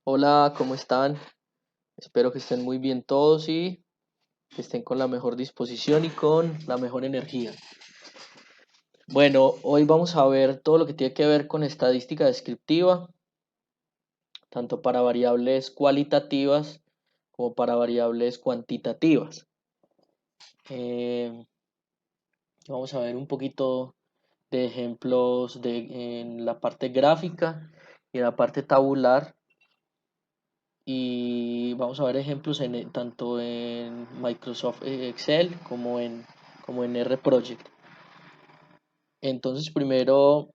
Hola, ¿cómo están? Espero que estén muy bien todos y que estén con la mejor disposición y con la mejor energía. Bueno, hoy vamos a ver todo lo que tiene que ver con estadística descriptiva, tanto para variables cualitativas como para variables cuantitativas. Eh, Vamos a ver un poquito de ejemplos en la parte gráfica y en la parte tabular. Y vamos a ver ejemplos tanto en Microsoft Excel como en RProject. Entonces, primero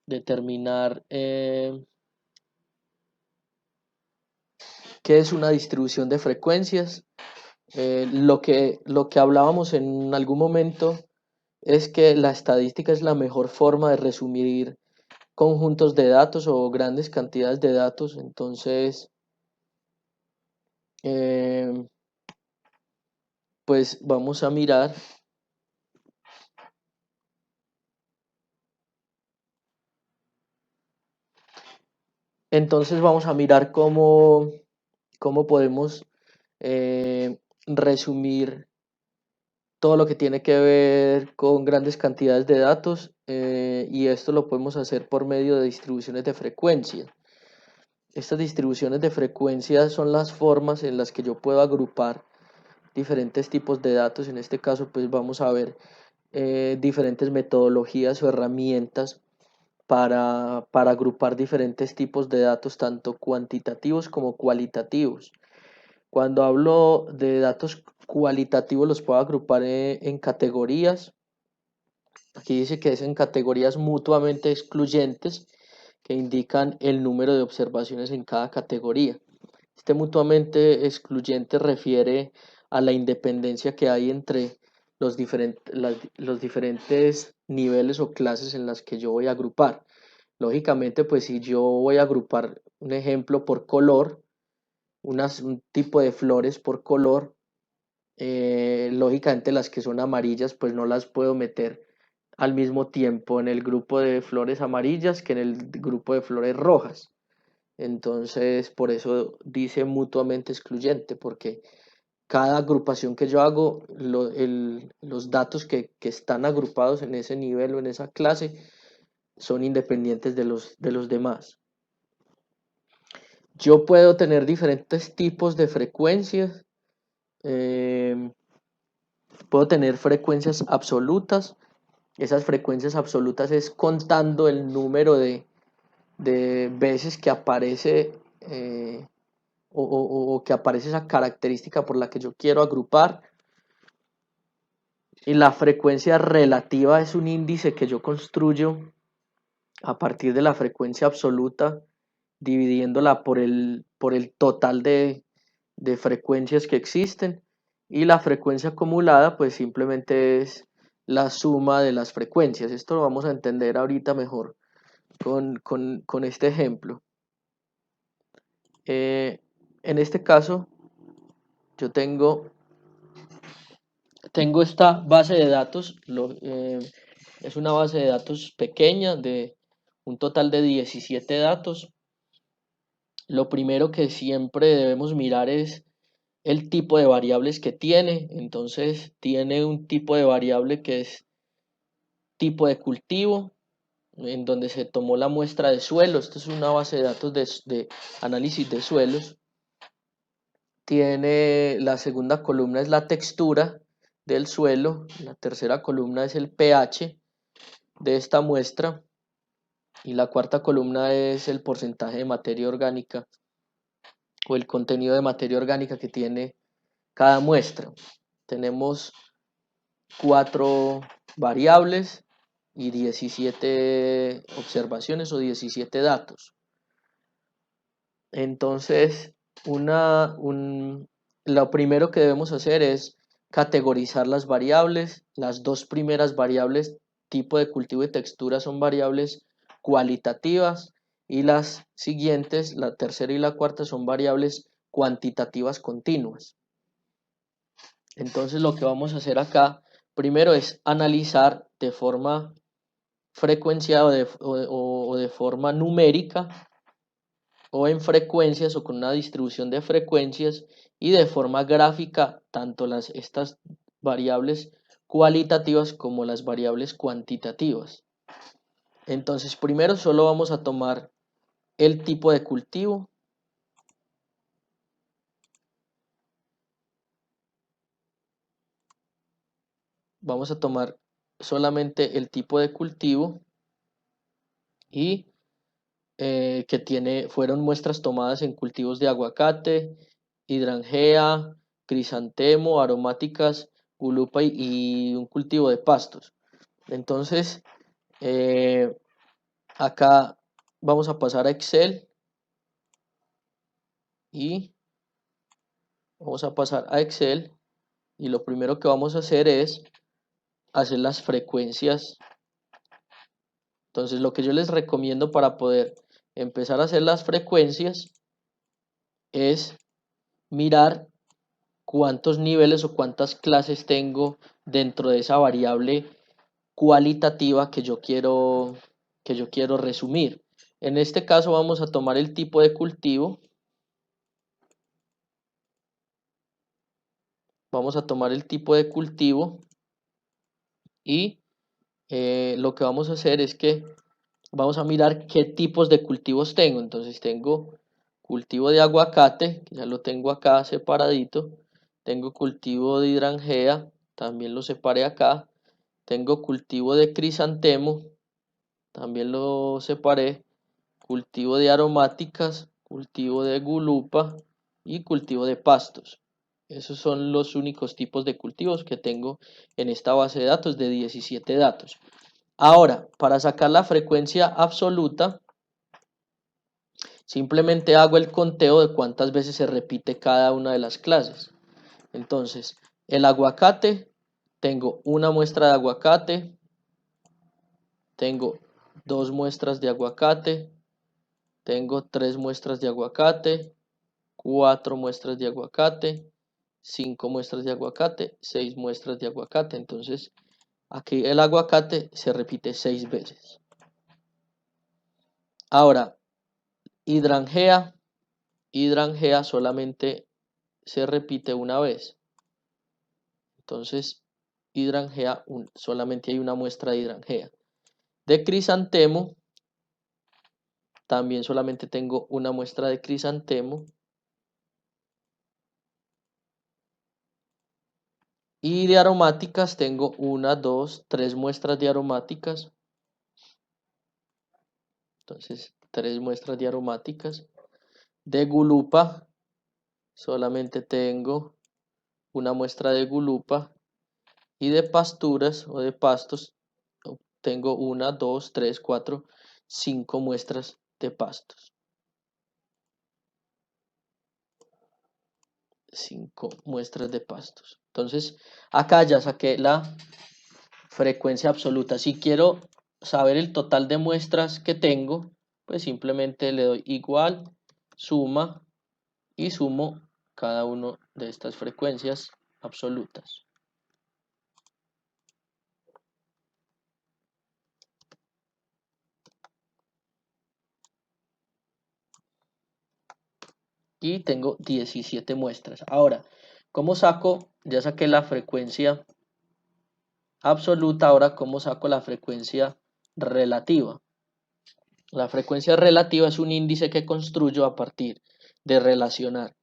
determinar qué es una distribución de frecuencias. Lo que hablábamos en algún momento es que la estadística es la mejor forma de resumir conjuntos de datos o grandes cantidades de datos. Entonces, eh, pues vamos a mirar. Entonces vamos a mirar cómo podemos resumir todo lo que tiene que ver con grandes cantidades de datos, y esto lo podemos hacer por medio de distribuciones de frecuencia. Estas distribuciones de frecuencia son las formas en las que yo puedo agrupar diferentes tipos de datos. En este caso, pues vamos a ver diferentes metodologías o herramientas para agrupar diferentes tipos de datos, tanto cuantitativos como cualitativos. Cuando hablo de datos cualitativos, los puedo agrupar en categorías. Aquí dice que es en categorías mutuamente excluyentes que indican el número de observaciones en cada categoría. Este mutuamente excluyente refiere a la independencia que hay entre los diferentes niveles o clases en las que yo voy a agrupar. Lógicamente, pues si yo voy a agrupar un ejemplo por color, un tipo de flores por color, lógicamente las que son amarillas pues no las puedo meter al mismo tiempo en el grupo de flores amarillas que en el grupo de flores rojas. Entonces, por eso dice mutuamente excluyente, porque cada agrupación que yo hago, los datos que están agrupados en ese nivel o en esa clase son independientes de los demás. Yo puedo tener diferentes tipos de frecuencias. eh, Puedo tener frecuencias absolutas. Esas frecuencias absolutas es contando el número de veces que aparece, o que aparece esa característica por la que yo quiero agrupar. Y la frecuencia relativa es un índice que yo construyo a partir de la frecuencia absoluta, dividiéndola por el total de frecuencias que existen. Y la frecuencia acumulada pues simplemente es la suma de las frecuencias. Esto lo vamos a entender ahorita mejor con este ejemplo. En este caso yo tengo esta base de datos. Es una base de datos pequeña de un total de 17 datos. Lo primero que siempre debemos mirar es el tipo de variables que tiene. Entonces tiene un tipo de variable que es tipo de cultivo, en donde se tomó la muestra de suelo. Esto es una base de datos de análisis de suelos. Tiene la segunda columna es la textura del suelo, la tercera columna es el pH de esta muestra y la cuarta columna es el porcentaje de materia orgánica o el contenido de materia orgánica que tiene cada muestra. Tenemos 4 variables y 17 observaciones o 17 datos. Entonces, lo primero que debemos hacer es categorizar las variables. Las dos primeras variables, tipo de cultivo y textura, son variables cualitativas, y las siguientes, la tercera y la cuarta, son variables cuantitativas continuas. Entonces, lo que vamos a hacer acá primero es analizar de forma frecuenciada o de forma numérica o en frecuencias o con una distribución de frecuencias y de forma gráfica tanto estas variables cualitativas como las variables cuantitativas. Entonces primero solo vamos a tomar el tipo de cultivo. Vamos a tomar solamente el tipo de cultivo y fueron muestras tomadas en cultivos de aguacate, hidrangea, crisantemo, aromáticas, gulupa y un cultivo de pastos. Entonces, acá vamos a pasar a Excel y y lo primero que vamos a hacer es hacer las frecuencias. Entonces, lo que yo les recomiendo para poder empezar a hacer las frecuencias es mirar cuántos niveles o cuántas clases tengo dentro de esa variable cualitativa que yo quiero resumir. En este caso vamos a tomar el tipo de cultivo. Vamos a tomar el tipo de cultivo y lo que vamos a hacer es que vamos a mirar qué tipos de cultivos tengo. Entonces tengo cultivo de aguacate, que ya lo tengo acá separadito. Tengo cultivo de hidrangea, también lo separé acá. Tengo cultivo de crisantemo, también lo separé. Cultivo de aromáticas, cultivo de gulupa y cultivo de pastos. Esos son los únicos tipos de cultivos que tengo en esta base de datos de 17 datos. Ahora, para sacar la frecuencia absoluta, simplemente hago el conteo de cuántas veces se repite cada una de las clases. Entonces, el aguacate, tengo una muestra de aguacate, tengo 2 muestras de aguacate, tengo 3 muestras de aguacate, 4 muestras de aguacate, 5 muestras de aguacate, 6 muestras de aguacate. Entonces, aquí el aguacate se repite 6 veces. Ahora, hidrangea solamente se repite una vez. Entonces, hidrangea solamente hay una muestra de hidrangea. De crisantemo, también solamente tengo una muestra de crisantemo. Y de aromáticas tengo 1, 2, 3 muestras de aromáticas. Entonces, 3 muestras de aromáticas. De gulupa, solamente tengo una muestra de gulupa. Y de pasturas o de pastos, tengo 1, 2, 3, 4, 5 muestras de pastos. 5 muestras de pastos. Entonces, acá ya saqué la frecuencia absoluta. Si quiero saber el total de muestras que tengo, pues simplemente le doy igual, suma y sumo cada una de estas frecuencias absolutas. Y tengo 17 muestras. Ahora, ¿cómo saco? Ya saqué la frecuencia absoluta, ahora ¿cómo saco la frecuencia relativa? La frecuencia relativa es un índice que construyo a partir de relacionar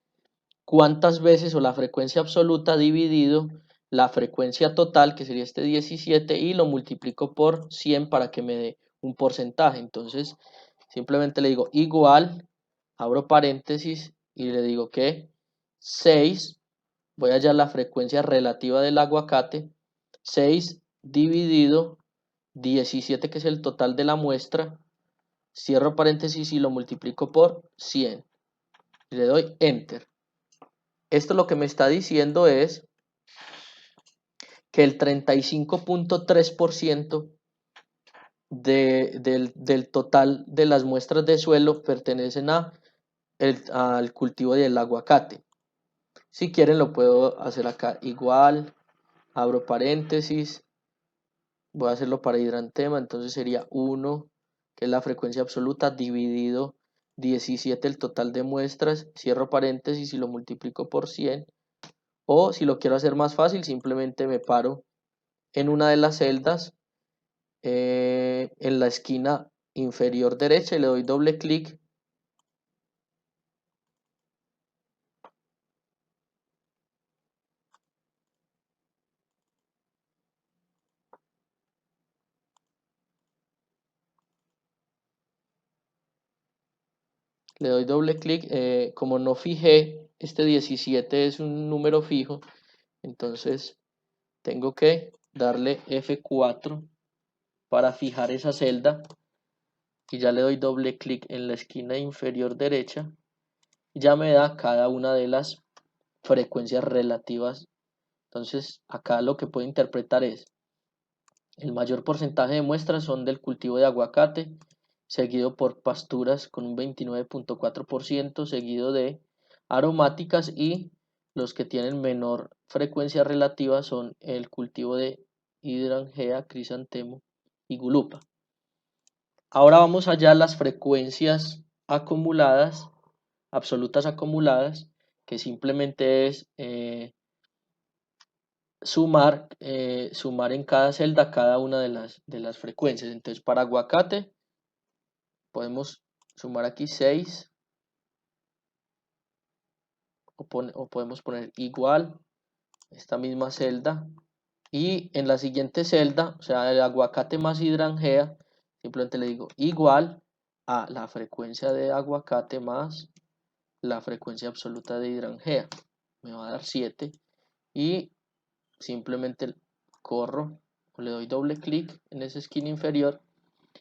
cuántas veces o la frecuencia absoluta dividido la frecuencia total, que sería este 17, y lo multiplico por 100 para que me dé un porcentaje. Entonces, simplemente le digo igual, abro paréntesis y le digo que 6, voy a hallar la frecuencia relativa del aguacate, 6 dividido 17, que es el total de la muestra, cierro paréntesis y lo multiplico por 100. Y le doy Enter. Esto lo que me está diciendo es que el 35.3% del total de las muestras de suelo pertenecen al cultivo del aguacate. Si quieren lo puedo hacer acá igual, abro paréntesis, voy a hacerlo para hidrantema, entonces sería 1, que es la frecuencia absoluta, dividido 17 el total de muestras, cierro paréntesis y lo multiplico por 100. O si lo quiero hacer más fácil, simplemente me paro en una de las celdas, en la esquina inferior derecha, y le doy doble clic. Le doy doble clic, como no fijé, este 17 es un número fijo, entonces tengo que darle F4 para fijar esa celda, y ya le doy doble clic en la esquina inferior derecha, y ya me da cada una de las frecuencias relativas. Entonces acá lo que puedo interpretar es: el mayor porcentaje de muestras son del cultivo de aguacate, seguido por pasturas con un 29.4%, seguido de aromáticas, y los que tienen menor frecuencia relativa son el cultivo de hidrangea, crisantemo y gulupa. Ahora vamos allá a las frecuencias acumuladas, absolutas acumuladas, que simplemente es sumar en cada celda cada una de las frecuencias. Entonces, para aguacate podemos sumar aquí 6, o podemos poner igual esta misma celda, y en la siguiente celda, o sea, el aguacate más hidrangea, simplemente le digo igual a la frecuencia de aguacate más la frecuencia absoluta de hidrangea. Me va a dar 7, y simplemente corro o le doy doble clic en esa esquina inferior,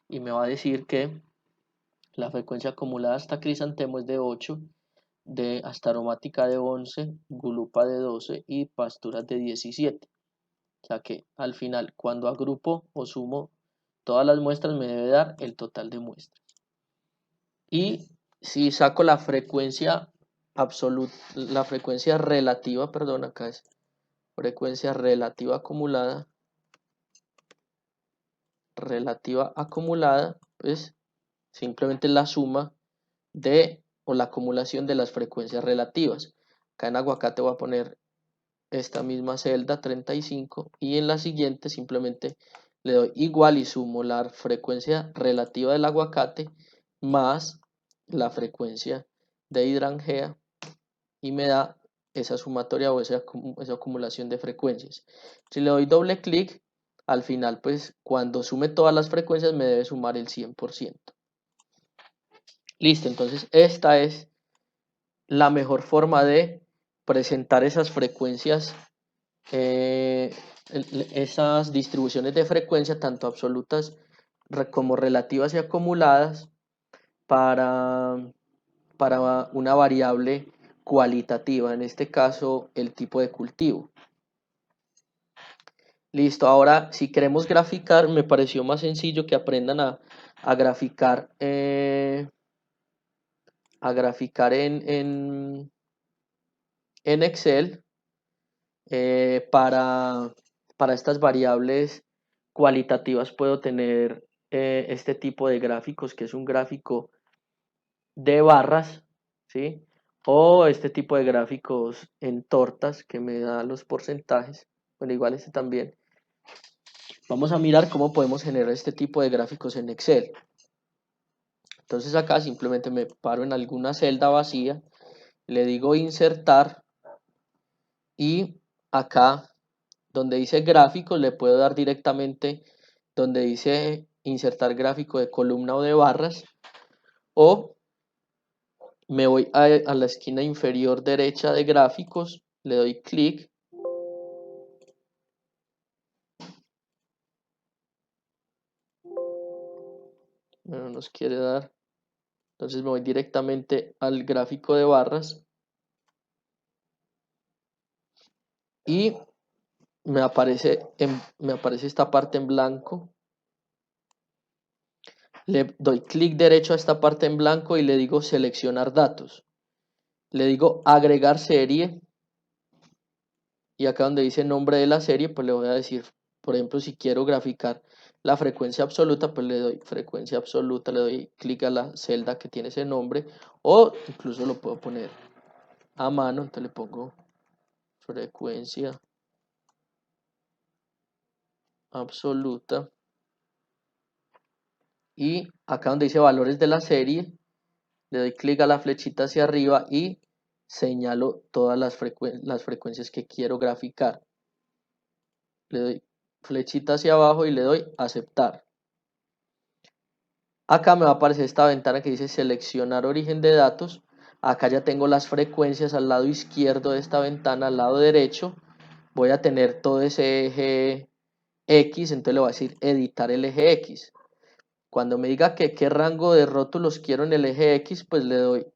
y me va a decir que la frecuencia acumulada hasta crisantemo es de 8, de hasta aromática de 11, gulupa de 12 y pasturas de 17. O sea que al final, cuando agrupo o sumo todas las muestras, me debe dar el total de muestras. Y si saco la frecuencia absoluta, la frecuencia relativa, perdón, acá es frecuencia relativa acumulada, pues simplemente la suma de, o la acumulación de las frecuencias relativas. Acá en aguacate voy a poner esta misma celda 35, y en la siguiente simplemente le doy igual y sumo la frecuencia relativa del aguacate más la frecuencia de hidrangea, y me da esa sumatoria o esa acumulación de frecuencias. Si le doy doble clic, al final, pues cuando sume todas las frecuencias me debe sumar el 100%. Listo, entonces esta es la mejor forma de presentar esas frecuencias, esas distribuciones de frecuencia, tanto absolutas como relativas y acumuladas, para una variable cualitativa, en este caso el tipo de cultivo. Listo, ahora si queremos graficar, me pareció más sencillo que aprendan a graficar, en Excel, para estas variables cualitativas. Puedo tener este tipo de gráficos, que es un gráfico de barras, ¿sí? O este tipo de gráficos en tortas, que me da los porcentajes. Bueno, igual este también. Vamos a mirar cómo podemos generar este tipo de gráficos en Excel. Entonces acá simplemente me paro en alguna celda vacía, le digo insertar, y acá donde dice gráficos le puedo dar directamente donde dice insertar gráfico de columna o de barras, o me voy a la esquina inferior derecha de gráficos, le doy clic, no nos quiere dar, entonces me voy directamente al gráfico de barras, y me aparece esta parte en blanco. Le doy clic derecho a esta parte en blanco y le digo seleccionar datos, le digo agregar serie, y acá donde dice nombre de la serie, pues le voy a decir, por ejemplo, si quiero graficar la frecuencia absoluta, pues le doy frecuencia absoluta, le doy clic a la celda que tiene ese nombre, o incluso lo puedo poner a mano, entonces le pongo frecuencia absoluta, y acá donde dice valores de la serie, le doy clic a la flechita hacia arriba y señalo todas las frecuencias que quiero graficar. Le doy flechita hacia abajo y le doy aceptar. Acá me va a aparecer esta ventana que dice seleccionar origen de datos. Acá ya tengo las frecuencias al lado izquierdo de esta ventana, al lado derecho. Voy a tener todo ese eje X, entonces le voy a decir editar el eje X. Cuando me diga que qué rango de rótulos quiero en el eje X, pues le doy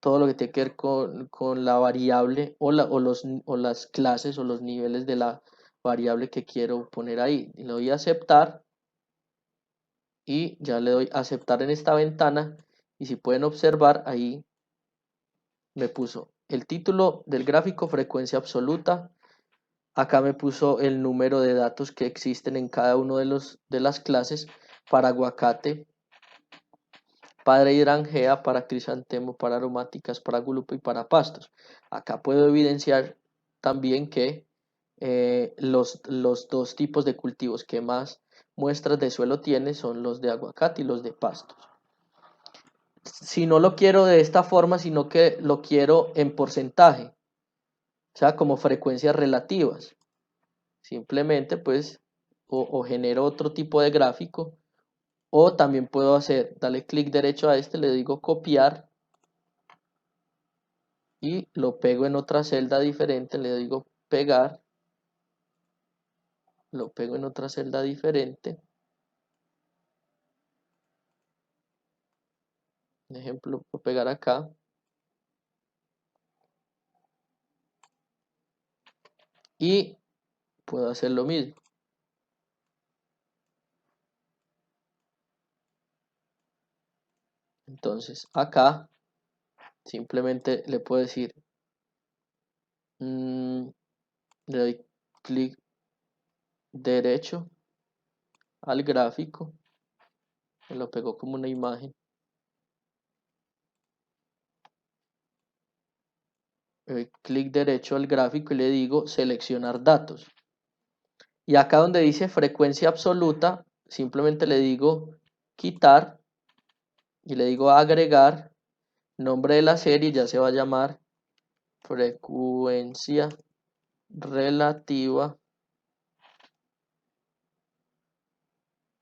todo lo que tiene que ver con la variable o las clases o los niveles de la variable que quiero poner ahí. Y le doy a aceptar y ya le doy a aceptar en esta ventana, y si pueden observar ahí me puso el título del gráfico frecuencia absoluta. Acá me puso el número de datos que existen en cada uno de las clases para aguacate, para hidrangea, para crisantemo, para aromáticas, para gulupo y para pastos. Acá puedo evidenciar también que los dos tipos de cultivos que más muestras de suelo tiene son los de aguacate y los de pastos. Si no lo quiero de esta forma, sino que lo quiero en porcentaje, o sea, como frecuencias relativas, simplemente pues o genero otro tipo de gráfico, o también puedo hacer, darle clic derecho a este, le digo copiar y lo pego en otra celda diferente, le digo pegar, lo pego en otra celda diferente. Por ejemplo, puedo pegar acá y puedo hacer lo mismo. Entonces acá simplemente le puedo decir, le doy clic derecho al gráfico, me lo pegó como una imagen, le doy clic derecho al gráfico y le digo seleccionar datos. Y acá donde dice frecuencia absoluta, simplemente le digo quitar y le digo agregar, nombre de la serie ya se va a llamar frecuencia relativa,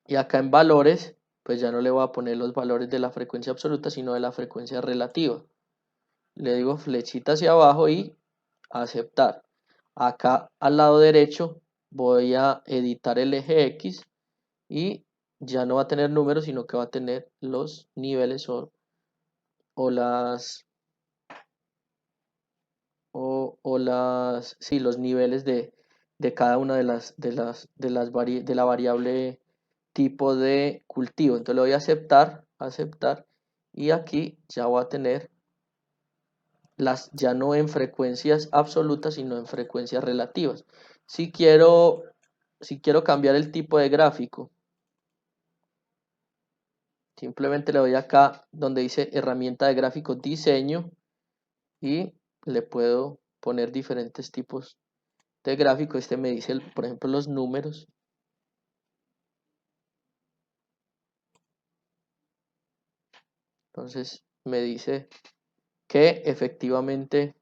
y acá en valores pues ya no le voy a poner los valores de la frecuencia absoluta sino de la frecuencia relativa. Le digo flechita hacia abajo y aceptar. Acá al lado derecho voy a editar el eje X y ya no va a tener números sino que va a tener los niveles o las sí, los niveles de cada una de la variable tipo de cultivo. Entonces le voy a aceptar, aceptar, y aquí ya voy a tener ya no en frecuencias absolutas, sino en frecuencias relativas. Si quiero, si quiero cambiar el tipo de gráfico, simplemente le doy acá donde dice herramienta de gráfico diseño y le puedo poner diferentes tipos de gráfico. Este me dice, por ejemplo, los números. Entonces me dice que efectivamente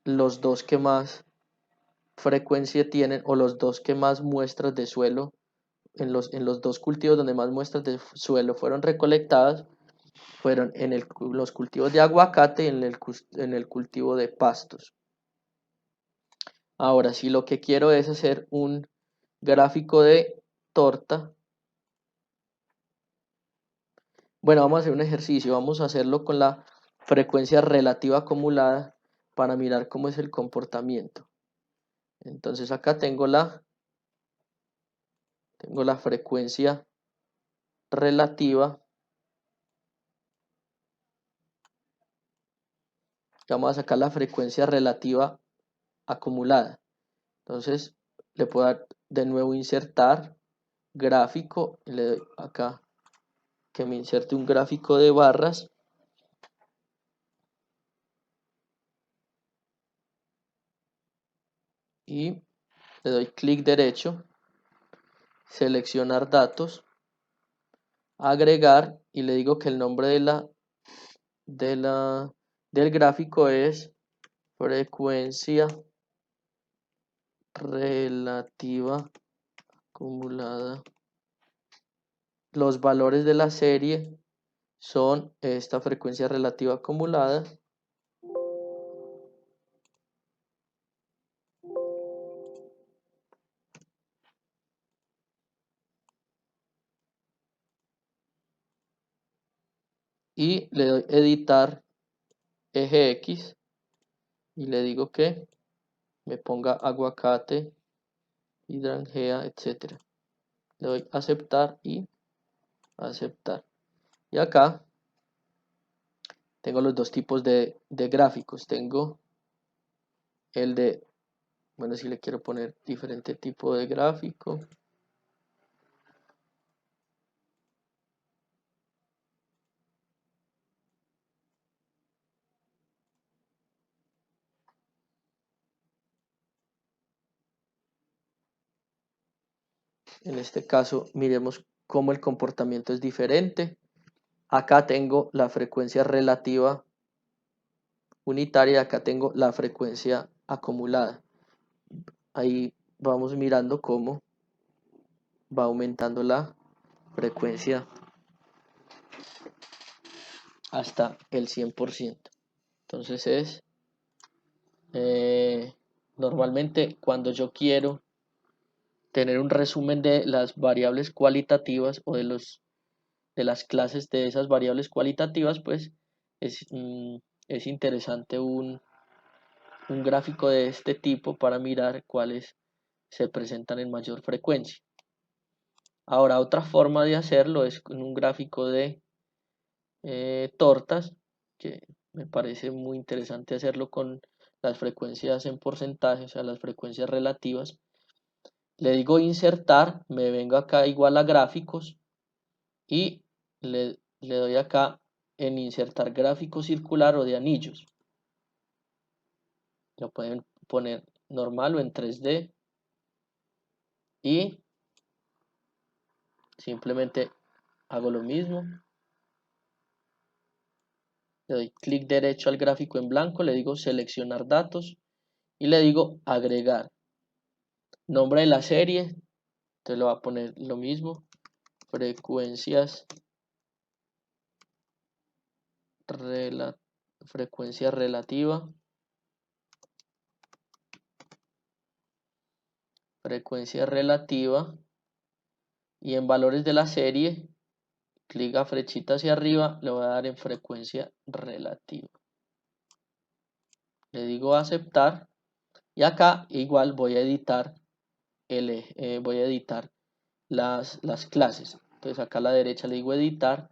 los dos que más frecuencia tienen o los dos que más muestras de suelo en los dos cultivos donde más muestras de suelo fueron recolectadas fueron en los cultivos de aguacate y en el cultivo de pastos. Ahora, si lo que quiero es hacer un gráfico de torta, bueno, vamos a hacer un ejercicio, vamos a hacerlo con la frecuencia relativa acumulada para mirar cómo es el comportamiento. Entonces acá tengo la frecuencia relativa. Vamos a sacar la frecuencia relativa acumulada. Entonces le puedo dar de nuevo insertar gráfico, y le doy acá que me inserte un gráfico de barras, y le doy clic derecho, seleccionar datos, agregar, y le digo que el nombre del gráfico es frecuencia relativa acumulada. Los valores de la serie son esta frecuencia relativa acumulada, y le doy editar eje X, y le digo que me ponga aguacate, hidrangea, etcétera. Le doy aceptar y aceptar. Y acá tengo los dos tipos de gráficos. Tengo el de, bueno, si le quiero poner diferente tipo de gráfico. En este caso, miremos cómo el comportamiento es diferente. Acá tengo la frecuencia relativa unitaria, acá tengo la frecuencia acumulada. Ahí vamos mirando cómo va aumentando la frecuencia hasta el 100%. Entonces es normalmente cuando yo quiero tener un resumen de las variables cualitativas o de las clases de esas variables cualitativas, pues es interesante un gráfico de este tipo para mirar cuáles se presentan en mayor frecuencia. Ahora, otra forma de hacerlo es con un gráfico de tortas, que me parece muy interesante hacerlo con las frecuencias en porcentaje, o sea, las frecuencias relativas. Le digo insertar, me vengo acá igual a gráficos y le doy acá en insertar gráfico circular o de anillos. Lo pueden poner normal o en 3D y simplemente hago lo mismo. Le doy clic derecho al gráfico en blanco, le digo seleccionar datos y le digo agregar. Nombre de la serie, te lo va a poner lo mismo, frecuencias frecuencia relativa, frecuencia relativa, y en valores de la serie, clic a flechita hacia arriba, le voy a dar en frecuencia relativa. Le digo aceptar y acá igual voy a editar voy a editar las clases. Entonces acá a la derecha le digo editar,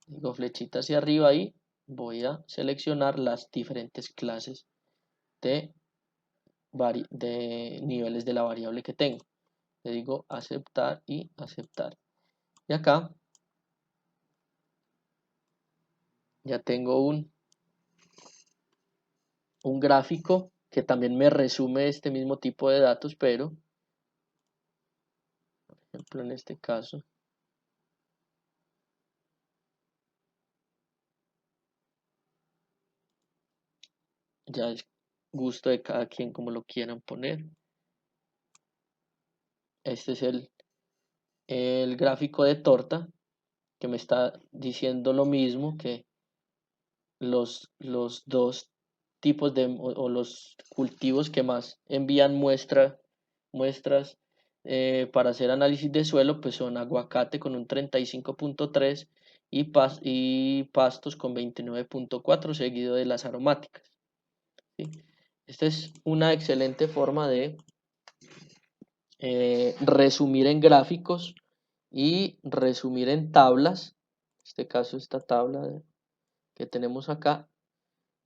digo flechita hacia arriba y voy a seleccionar las diferentes clases de niveles de la variable que tengo. Le digo aceptar y aceptar. Y acá ya tengo un gráfico que también me resume este mismo tipo de datos, pero, por ejemplo, en este caso, ya es gusto de cada quien como lo quieran poner. Este es el gráfico de torta que me está diciendo lo mismo que los dos tipos o los cultivos que más envían muestras para hacer análisis de suelo, pues son aguacate con un 35.3 y pastos con 29.4 seguido de las aromáticas, ¿sí? Esta es una excelente forma de resumir en gráficos y resumir en tablas. En este caso, esta tabla que tenemos acá,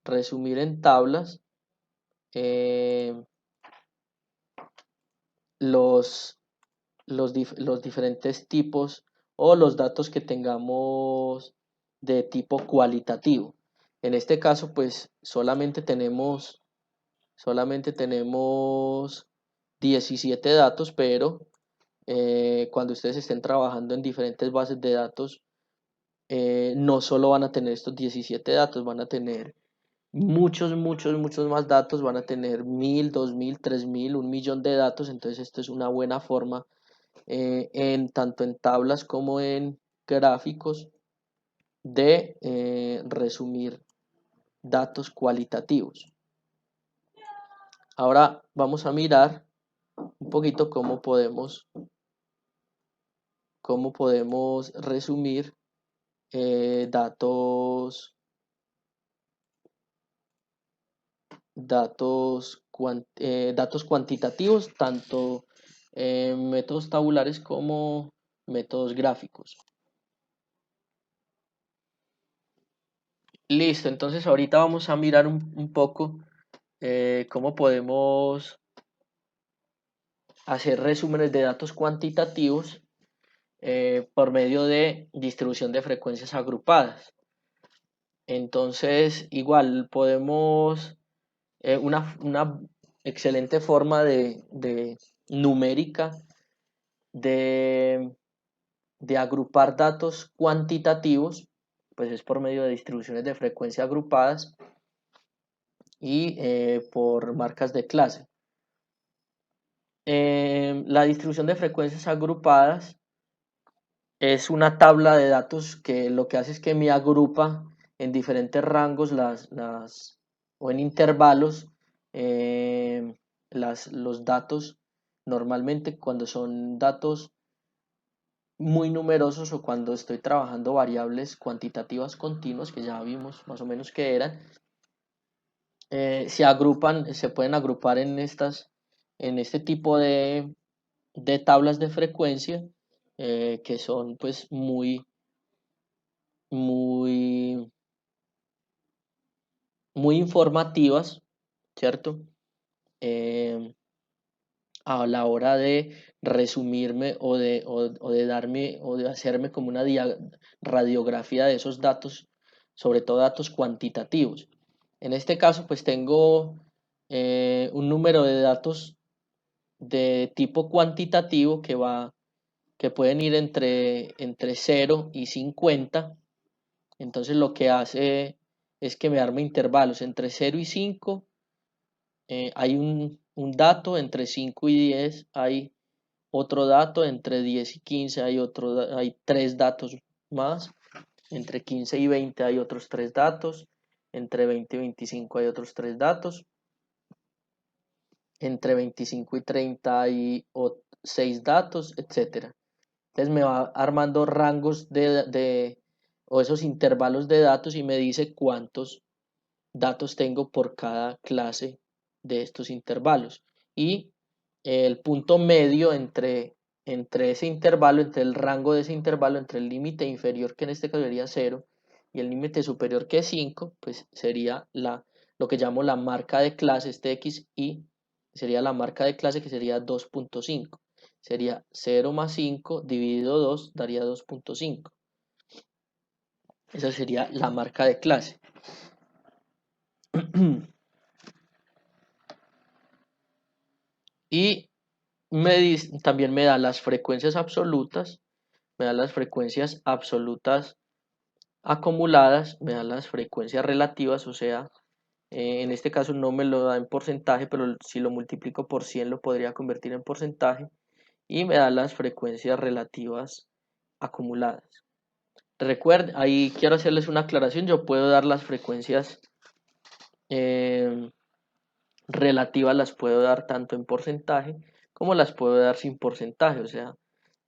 resumir en tablas eh, los, los diferentes tipos o los datos que tengamos de tipo cualitativo. En este caso, pues solamente tenemos 17 datos, pero cuando ustedes estén trabajando en diferentes bases de datos, no solo van a tener estos 17 datos, van a tener muchos, muchos, muchos más datos, van a tener 1000, 2000, 3000, 1 millón de datos. Entonces esto es una buena forma, tanto en tablas como en gráficos, de resumir datos cualitativos. Ahora vamos a mirar un poquito cómo podemos resumir datos, datos cuantitativos, tanto en métodos tabulares como métodos gráficos. Listo, entonces ahorita vamos a mirar un poco cómo podemos hacer resúmenes de datos cuantitativos por medio de distribución de frecuencias agrupadas. Entonces, igual podemos, una excelente forma de numérica de, de agrupar datos cuantitativos, pues es por medio de distribuciones de frecuencia agrupadas y por marcas de clase. La distribución de frecuencias agrupadas es una tabla de datos que lo que hace es que me agrupa en diferentes rangos o en intervalos, los datos. Normalmente cuando son datos muy numerosos o cuando estoy trabajando variables cuantitativas continuas, que ya vimos más o menos que eran, se pueden agrupar en este tipo de tablas de frecuencia, que son pues muy, muy informativas, ¿cierto? Eh, a la hora de resumirme o de darme o de hacerme como una radiografía de esos datos, sobre todo datos cuantitativos. En este caso, pues tengo un número de datos de tipo cuantitativo que pueden ir entre 0 y 50. Entonces lo que hace es que me arme intervalos entre 0 y 5. Hay un dato, entre 5 y 10 hay otro dato, entre 10 y 15 hay 3 datos más, entre 15 y 20 hay otros 3 datos, entre 20 y 25 hay otros 3 datos, entre 25 y 30 hay 6 datos, etcétera. Entonces me va armando rangos o esos intervalos de datos y me dice cuántos datos tengo por cada clase de estos intervalos. Y el punto medio entre ese intervalo, entre el rango de ese intervalo, entre el límite inferior, que en este caso sería 0, y el límite superior, que es 5, pues sería lo que llamo la marca de clase, este xy, sería la marca de clase, que sería 2.5. Sería 0 más 5 dividido 2 daría 2.5. Esa sería la marca de clase. Y también me da las frecuencias absolutas, me da las frecuencias absolutas acumuladas, me da las frecuencias relativas, o sea, en este caso no me lo da en porcentaje, pero si lo multiplico por 100 lo podría convertir en porcentaje, y me da las frecuencias relativas acumuladas. Recuerden, ahí quiero hacerles una aclaración, yo puedo dar las frecuencias relativas, las puedo dar tanto en porcentaje como las puedo dar sin porcentaje, o sea,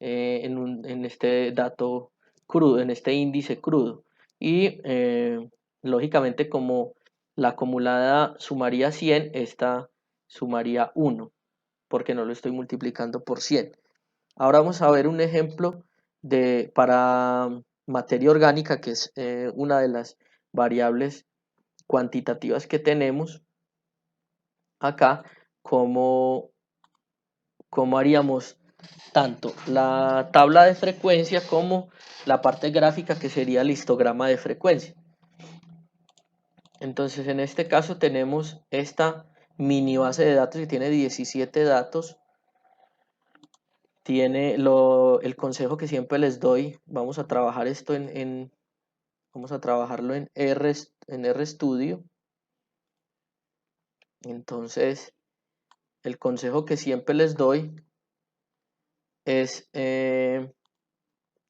en este dato crudo, en este índice crudo. Y lógicamente, como la acumulada sumaría 100, esta sumaría 1, porque no lo estoy multiplicando por 100. Ahora vamos a ver un ejemplo para materia orgánica, que es una de las variables cuantitativas que tenemos acá. cómo haríamos tanto la tabla de frecuencia como la parte gráfica, que sería el histograma de frecuencia. Entonces en este caso tenemos esta mini base de datos que tiene 17 datos. Tiene el consejo que siempre les doy. Vamos a trabajar esto vamos a trabajarlo en RStudio. Entonces el consejo que siempre les doy es que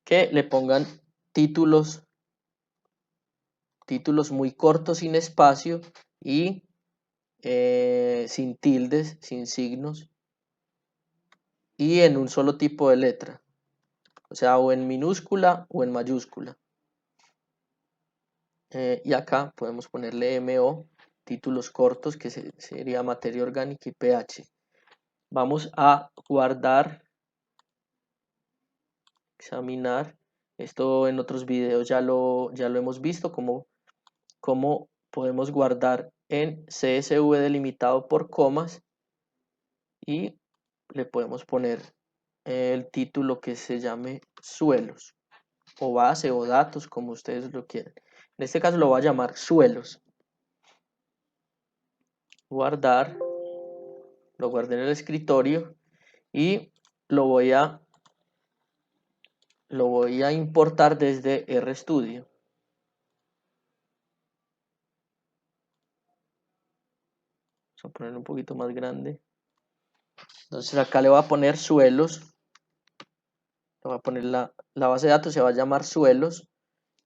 le pongan títulos muy cortos, sin espacio y sin tildes, sin signos, y en un solo tipo de letra, o sea, o en minúscula o en mayúscula. Y acá podemos ponerle MO, títulos cortos, que sería materia orgánica, y pH. Vamos a guardar, examinar. Esto en otros videos ya lo hemos visto, cómo podemos guardar en CSV delimitado por comas, y le podemos poner el título que se llame suelos, o base, o datos, como ustedes lo quieran. En este caso lo voy a llamar suelos. Guardar, lo guardé en el escritorio y lo voy a importar desde RStudio. Vamos a poner un poquito más grande. Entonces acá le voy a poner suelos. Le voy a poner la base de datos, se va a llamar suelos,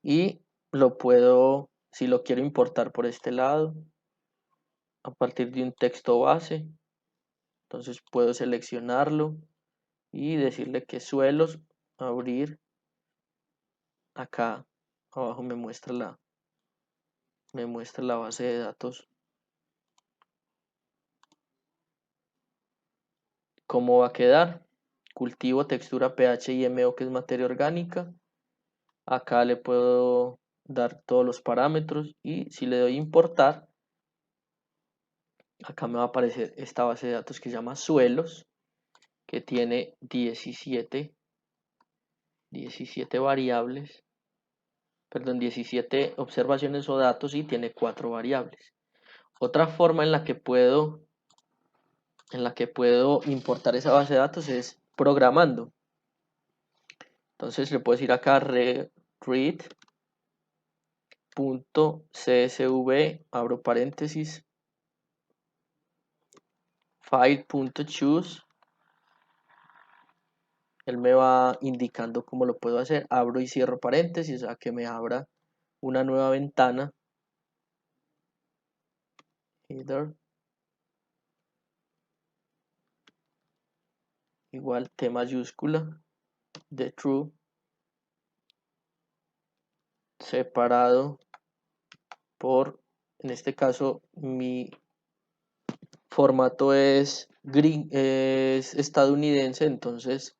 y lo puedo, si lo quiero importar por este lado, a partir de un texto base. Entonces puedo seleccionarlo y decirle que suelos, abrir. Acá abajo me muestra la base de datos, cómo va a quedar. Cultivo, textura, pH y MO, que es materia orgánica. Acá le puedo dar todos los parámetros, y si le doy importar, acá me va a aparecer esta base de datos que se llama suelos, que tiene 17 variables, perdón, 17 observaciones o datos, y tiene 4 variables. Otra forma en la que puedo importar esa base de datos es programando. Entonces le puedo decir acá read.csv, abro paréntesis, file.choose. Él me va indicando cómo lo puedo hacer. Abro y cierro paréntesis, a que me abra una nueva ventana. Header igual T mayúscula de true, separado por, en este caso mi formato es estadounidense, entonces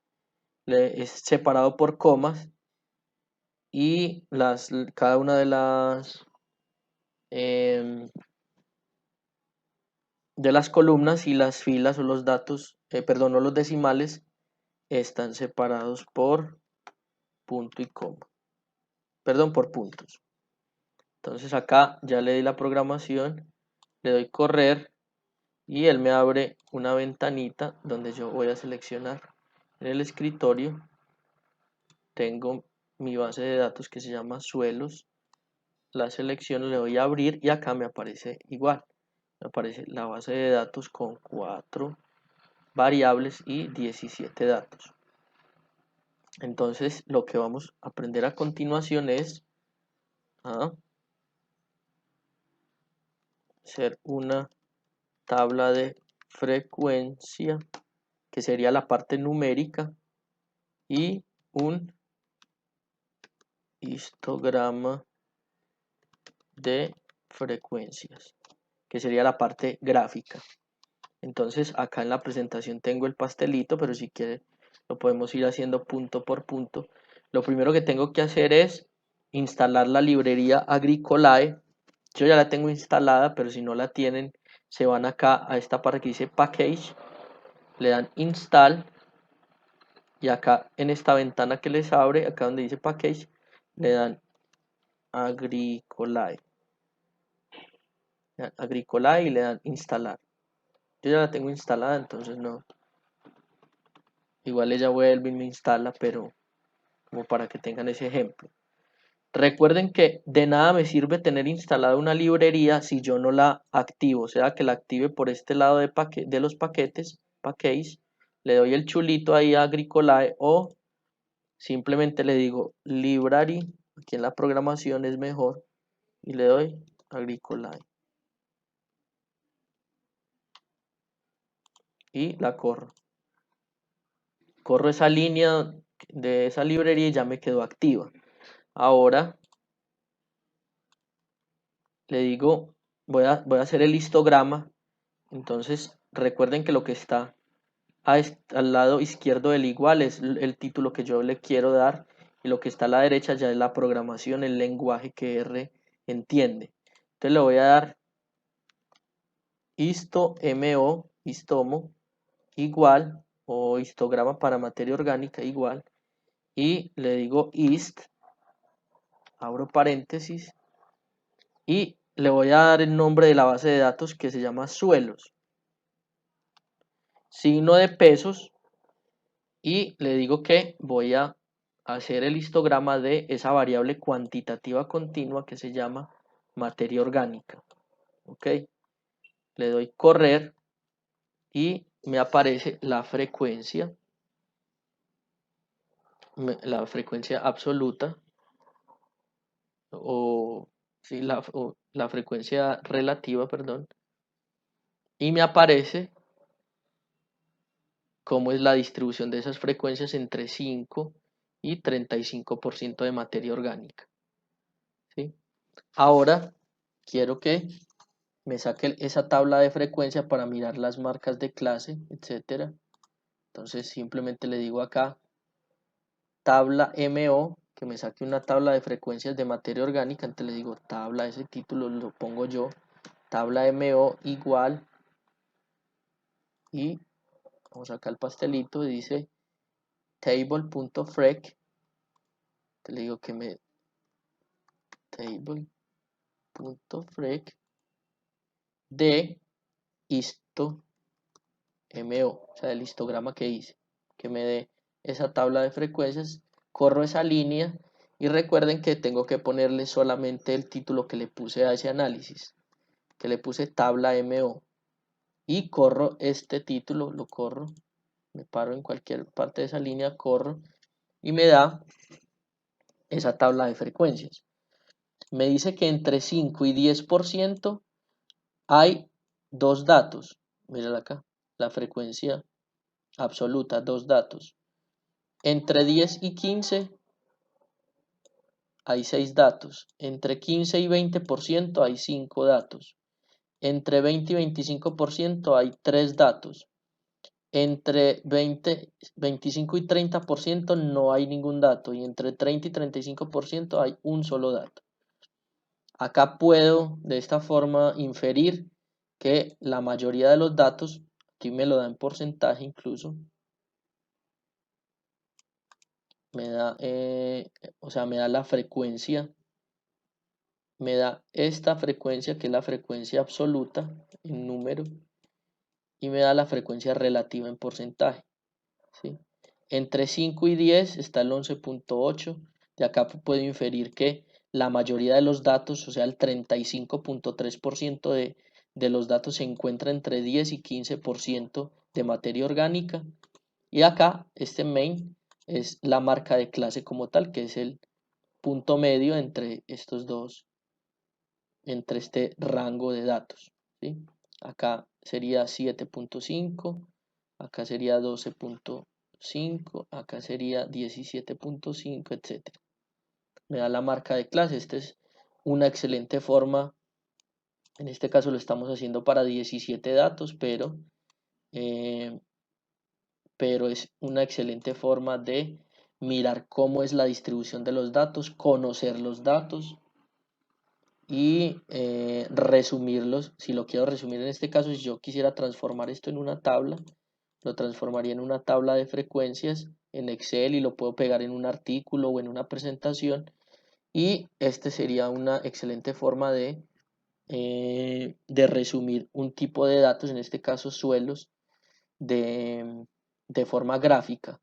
es separado por comas, y cada una de las columnas y las filas, o los datos, perdón, o los decimales, están separados por punto y coma, perdón, por puntos. Entonces acá ya le di la programación, le doy correr, y él me abre una ventanita donde yo voy a seleccionar en el escritorio. Tengo mi base de datos que se llama suelos, la selecciono, le doy a abrir, y acá me aparece igual, me aparece la base de datos con 4 variables y 17 datos. Entonces lo que vamos a aprender a continuación es a hacer una tabla de frecuencia, que sería la parte numérica, y un histograma de frecuencias, que sería la parte gráfica. Entonces acá en la presentación tengo el pastelito, pero si quiere lo podemos ir haciendo punto por punto. Lo primero que tengo que hacer es instalar la librería Agricolae. Yo ya la tengo instalada, pero si no la tienen, se van acá a esta parte que dice Package, le dan Install, y acá en esta ventana que les abre, acá donde dice package, le dan Agricolae. Agricolae y le dan instalar. Yo ya la tengo instalada, entonces no. Igual ella vuelve y me instala, pero como para que tengan ese ejemplo. Recuerden que de nada me sirve tener instalada una librería si yo no la activo, o sea que la active por este lado de los paquetes, package, le doy el chulito ahí a Agricolae o simplemente le digo library, aquí en la programación es mejor, y le doy Agricolae y la corro. Corro esa línea de esa librería y ya me quedó activa. Ahora le digo, voy a hacer el histograma. Entonces recuerden que lo que está al lado izquierdo del igual es el título que yo le quiero dar y lo que está a la derecha ya es la programación, el lenguaje que R entiende. Entonces le voy a dar histomo igual o histograma para materia orgánica igual y le digo hist, abro paréntesis y le voy a dar el nombre de la base de datos que se llama suelos, signo de pesos y le digo que voy a hacer el histograma de esa variable cuantitativa continua que se llama materia orgánica. Ok, le doy correr y me aparece la frecuencia absoluta o, sí, la frecuencia relativa, perdón, y me aparece cómo es la distribución de esas frecuencias entre 5 y 35% de materia orgánica. ¿Sí? Ahora quiero que me saque esa tabla de frecuencia para mirar las marcas de clase, etcétera. Entonces simplemente le digo acá tabla MO, que me saque una tabla de frecuencias de materia orgánica. Entonces le digo tabla, ese título lo pongo yo, tabla MO igual, y vamos acá al pastelito y dice table.frec. Le digo que me table.frec de histo MO, o sea, el histograma que hice, que me dé esa tabla de frecuencias, corro esa línea y recuerden que tengo que ponerle solamente el título que le puse a ese análisis, que le puse tabla MO, y corro este título, lo corro, me paro en cualquier parte de esa línea, corro y me da esa tabla de frecuencias. Me dice que entre 5 y 10% hay dos datos, miren acá, la frecuencia absoluta, dos datos. Entre 10 y 15 hay 6 datos. Entre 15 y 20% hay 5 datos. Entre 20 y 25% hay 3 datos. Entre 25 y 30% no hay ningún dato. Y entre 30 y 35% hay un solo dato. Acá puedo de esta forma inferir que la mayoría de los datos, aquí me lo da en porcentaje incluso, me da, o sea, me da la frecuencia, me da esta frecuencia que es la frecuencia absoluta en número y me da la frecuencia relativa en porcentaje, ¿sí? Entre 5 y 10 está el 11.8, de acá puedo inferir que la mayoría de los datos, o sea el 35.3% de los datos se encuentra entre 10 y 15% de materia orgánica, y acá este main es la marca de clase como tal, que es el punto medio entre estos dos, entre este rango de datos, ¿sí? Acá sería 7.5, acá sería 12.5, acá sería 17.5, etcétera. Me da la marca de clase. Esta es una excelente forma, en este caso lo estamos haciendo para 17 datos, pero es una excelente forma de mirar cómo es la distribución de los datos, conocer los datos y resumirlos. Si lo quiero resumir en este caso, si yo quisiera transformar esto en una tabla, lo transformaría en una tabla de frecuencias en Excel y lo puedo pegar en un artículo o en una presentación. Y este sería una excelente forma de resumir un tipo de datos, en este caso suelos, de forma gráfica.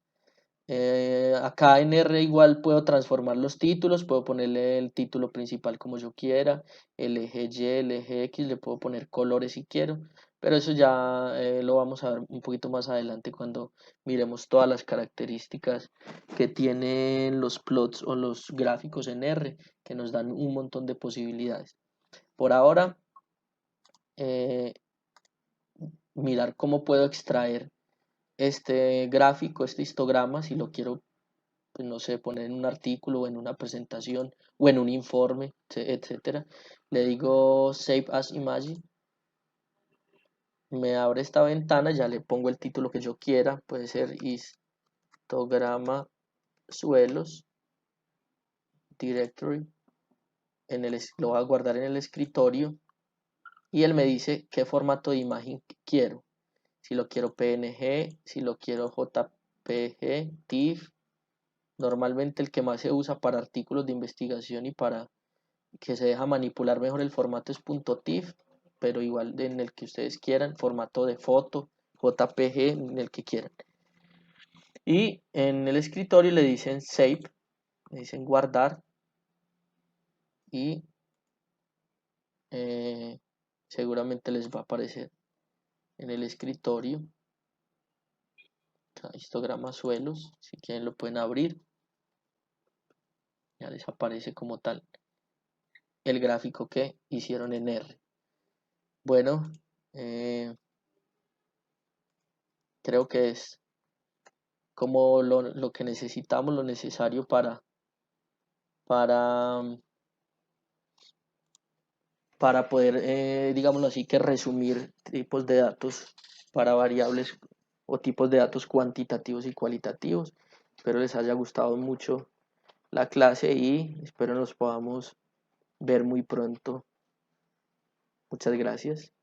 Acá en R igual puedo transformar los títulos, puedo ponerle el título principal como yo quiera, el eje Y, el eje X, le puedo poner colores si quiero, pero eso ya lo vamos a ver un poquito más adelante cuando miremos todas las características que tienen los plots o los gráficos en R, que nos dan un montón de posibilidades. Por ahora, eh, mirar cómo puedo extraer este gráfico, este histograma, si lo quiero, pues no sé, poner en un artículo o en una presentación o en un informe, etcétera. Le digo Save as Image, me abre esta ventana, ya le pongo el título que yo quiera, puede ser histograma suelos directory, lo voy a guardar en el escritorio y él me dice qué formato de imagen quiero, si lo quiero PNG, si lo quiero JPG, TIFF. Normalmente el que más se usa para artículos de investigación y para que se deja manipular mejor el formato es .tif, pero igual en el que ustedes quieran, formato de foto, JPG, en el que quieran. Y en el escritorio le dicen save, le dicen guardar y seguramente les va a aparecer en el escritorio histograma suelos, si quieren lo pueden abrir, ya les aparece como tal el gráfico que hicieron en R. Bueno, creo que es como lo que necesitamos, lo necesario para, para poder, digámoslo así, que resumir tipos de datos para variables o tipos de datos cuantitativos y cualitativos. Espero les haya gustado mucho la clase y espero nos podamos ver muy pronto. Muchas gracias.